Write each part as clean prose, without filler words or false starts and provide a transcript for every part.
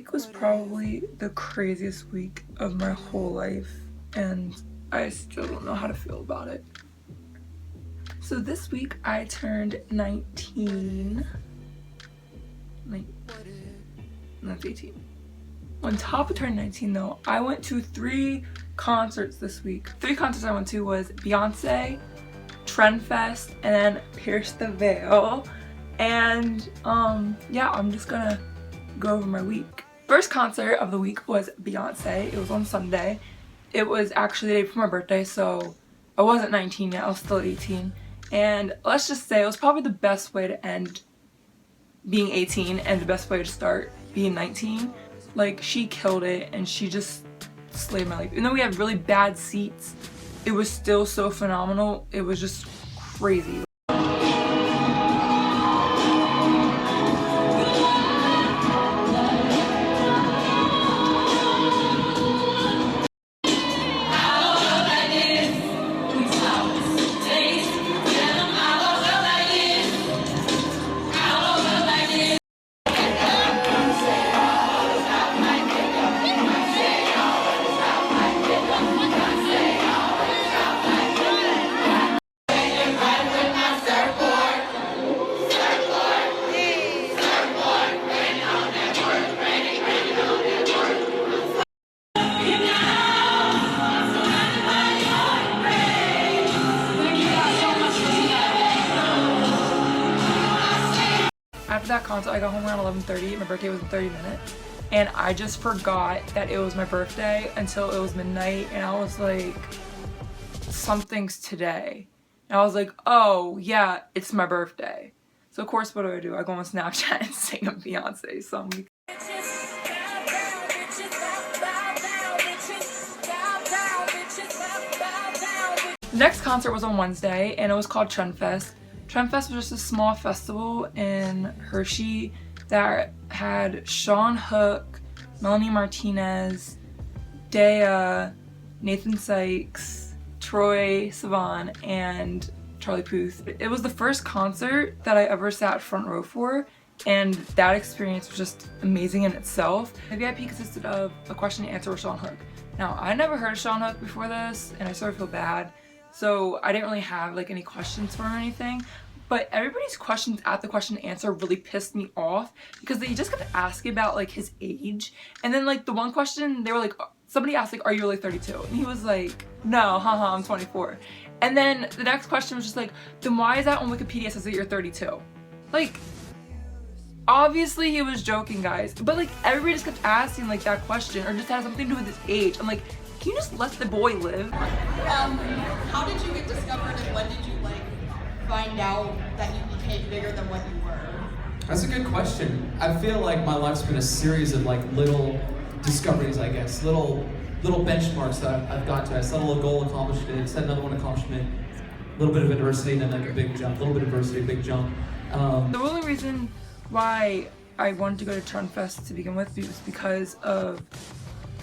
week was probably the craziest week of my whole life, and I still don't know how to feel about it. So this week I turned 19. That's 18. On top of turning 19 though, I went to 3 concerts this week. 3 concerts I went to was Beyonce, Trendfest, and then Pierce the Veil. And yeah, I'm just gonna go over my week. First concert of the week was Beyonce. It was on Sunday. It was actually the day before my birthday, so I wasn't 19 yet, I was still 18. And let's just say it was probably the best way to end being 18 and the best way to start being 19. Like, she killed it and she just slayed my life. Even though we had really bad seats, it was still so phenomenal. It was just crazy. After that concert, I got home around 11:30. My birthday was in 30 minutes. And I just forgot that it was my birthday until it was midnight. And I was like, something's today. And I was like, oh yeah, it's my birthday. So of course, what do? I go on Snapchat and sing a Beyonce song. The next concert was on Wednesday and it was called Trendfest. Trendfest was just a small festival in Hershey that had Shawn Hook, Melanie Martinez, Daya, Nathan Sykes, Troye Sivan, and Charlie Puth. It was the first concert that I ever sat front row for, and that experience was just amazing in itself. The VIP consisted of a question and answer with Shawn Hook. Now, I never heard of Shawn Hook before this, and I sort of feel bad. So I didn't really have like any questions for him or anything, but everybody's questions at the question and answer really pissed me off because they just kept asking about like his age. And then like the one question, they were like, somebody asked like, are you really 32? And he was like, no, haha, I'm 24. And then the next question was just like, then why is that on Wikipedia says that you're 32? Like, obviously he was joking, guys, but like everybody just kept asking like that question or just had something to do with his age. I'm like, can you just let the boy live? How did you get discovered and when did you like find out that you became bigger than what you were? That's a good question. I feel like my life's been a series of like little discoveries, I guess, little benchmarks that I've got to. I set a little goal, accomplished it, set another one, accomplishment, a little bit of adversity, and then like a big jump, a little bit of adversity, big jump. The only reason why I wanted to go to Trendfest to begin with was because of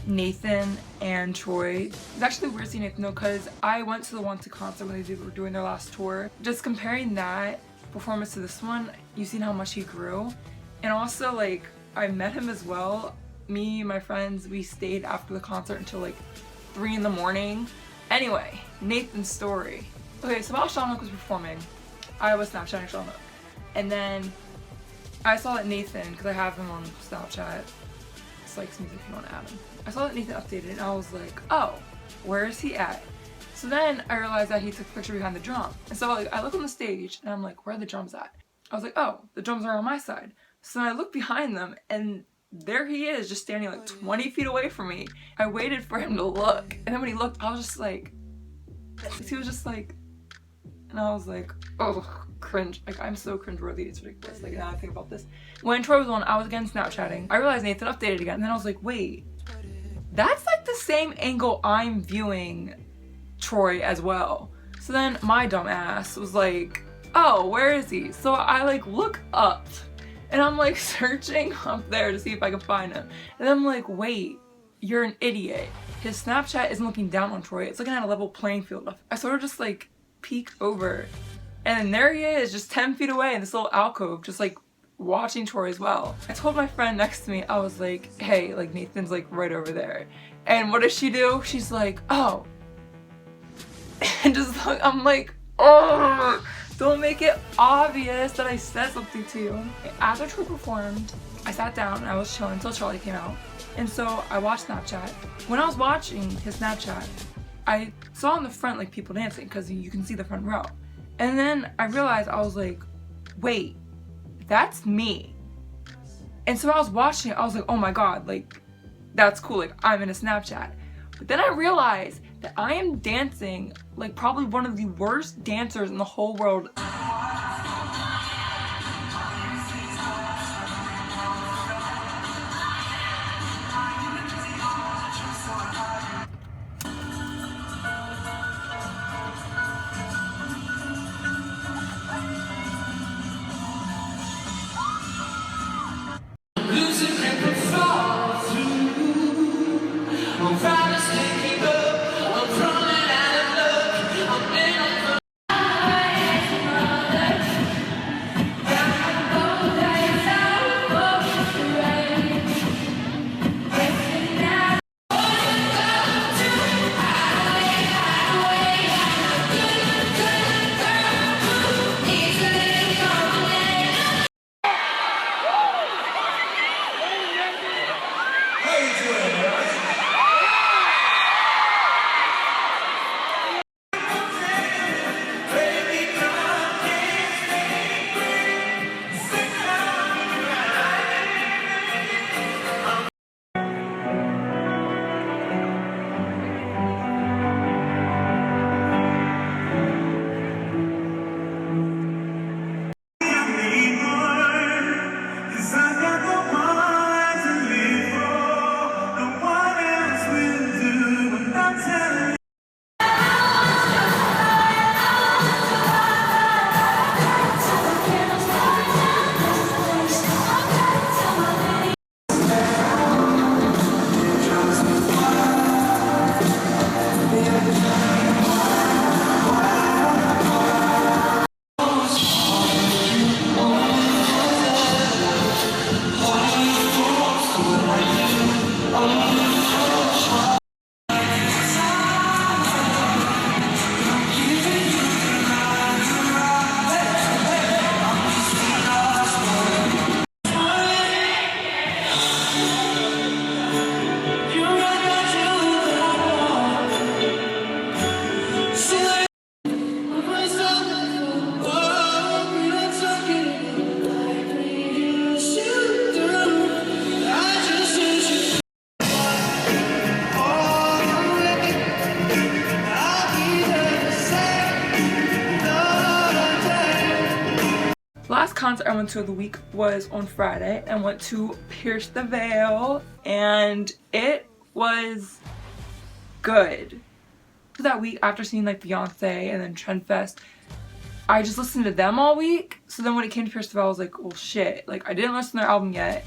Nathan and Troye. It's actually weird seeing Nathan though, because I went to the Wanted concert when they were doing their last tour. Just comparing that performance to this one, you've seen how much he grew. And also like, I met him as well. Me and my friends, we stayed after the concert until like 3 in the morning. Anyway, Nathan's story. Okay, so while Shawn Hook was performing, I was Snapchatting Shawn Hook. And then I saw that Nathan, because I have him on Snapchat, Sykes music if you want to add him. I saw that Nathan updated and I was like, oh, where is he at? So then I realized that he took a picture behind the drum. And so like, I look on the stage and I'm like, where are the drums at? I was like, oh, the drums are on my side. So then I look behind them and there he is, just standing like 20 feet away from me. I waited for him to look. And then when he looked, I was just like, he was just like, and I was like, oh, cringe. Like, I'm so cringeworthy, it's ridiculous. Like, now I think about this. When Troye was on, I was again Snapchatting. I realized Nathan updated again. And then I was like, wait, that's like the same angle I'm viewing Troye as well. So then my dumb ass was like, oh, where is he? So I like look up and I'm like searching up there to see if I can find him. And I'm like, wait, you're an idiot. His Snapchat isn't looking down on Troye. It's looking at a level playing field. I sort of just like peek over and there he is just 10 feet away in this little alcove, just like watching Troye as well. I told my friend next to me, I was like, hey, like Nathan's like right over there. And what does she do? She's like, oh. And just like, I'm like, oh, don't make it obvious that I said something to you. After Troye performed, I sat down and I was chilling until Charlie came out. And so I watched Snapchat. When I was watching his Snapchat, I saw in the front like people dancing because you can see the front row. And then I realized, I was like, wait, that's me. And so I was watching it, I was like, oh my god, like, that's cool, like, I'm in a Snapchat. But then I realized that I am dancing like probably one of the worst dancers in the whole world. Last concert I went to of the week was on Friday. I went to Pierce the Veil and it was good. That week after seeing like Beyonce and then Trendfest, I just listened to them all week. So then when it came to Pierce the Veil, I was like, well shit, like I didn't listen to their album yet.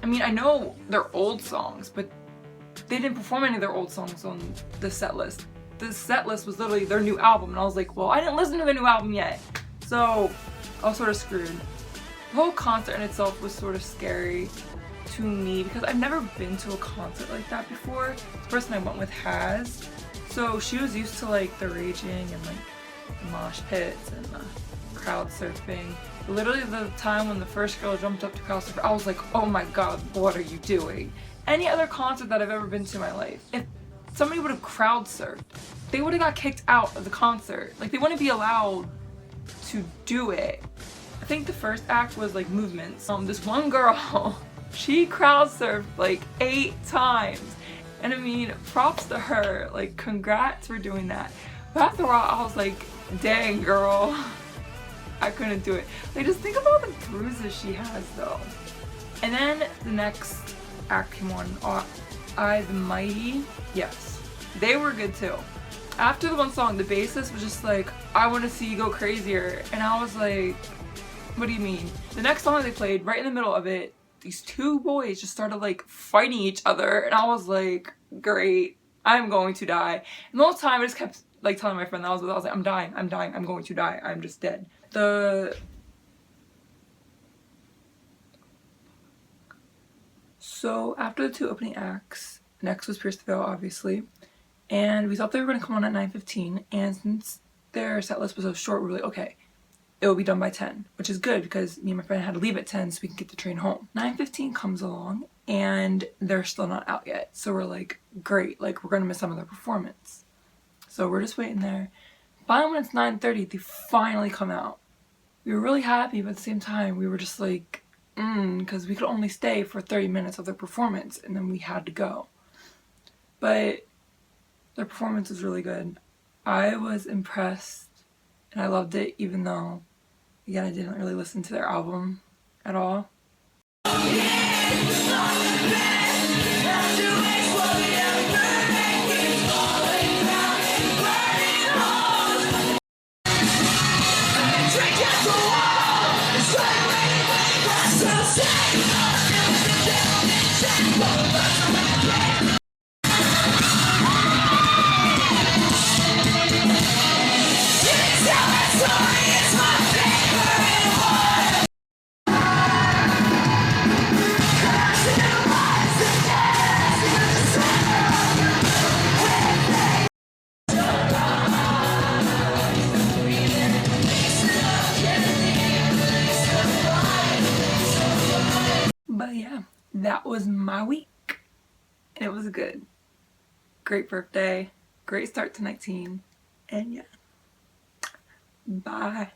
I mean, I know their old songs, but they didn't perform any of their old songs on the set list. The set list was literally their new album and I was like, well, I didn't listen to their new album yet. So I was sort of screwed. The whole concert in itself was sort of scary to me because I've never been to a concert like that before. The person I went with has. So she was used to like the raging and like the mosh pits and the crowd surfing. Literally the time when the first girl jumped up to crowd surf, I was like, oh my god, what are you doing? Any other concert that I've ever been to in my life, if somebody would have crowd surfed, they would have got kicked out of the concert. Like they wouldn't be allowed to do it. I think the first act was like movements. This one girl, she crowd surfed like 8 times. And I mean, props to her, like congrats for doing that. But after a while I was like, dang girl, I couldn't do it. Like just think about the bruises she has though. And then the next act came on, I the Mighty. Yes, they were good too. After the one song, the bassist was just like, I want to see you go crazier. And I was like, what do you mean? The next song they played, right in the middle of it, these 2 boys just started like fighting each other. And I was like, great, I'm going to die. And the whole time I just kept like telling my friend that I was like, I'm dying, I'm going to die, I'm just dead. The So after the 2 opening acts, next was Pierce the Veil, obviously, and we thought they were going to come on at 9:15, and since their set list was so short, we were like, okay, it will be done by 10, which is good because me and my friend had to leave at 10 so we can get the train home. 9:15 comes along and they're still not out yet. So we're like, great, like we're gonna miss some of their performance. So we're just waiting there. Finally, when it's 9:30, they finally come out. We were really happy, but at the same time, we were just like, because we could only stay for 30 minutes of their performance and then we had to go. But their performance was really good. I was impressed and I loved it, even though, again, I didn't really listen to their album at all. But yeah, that was my week. And it was good. Great birthday. Great start to 19. And yeah. Bye.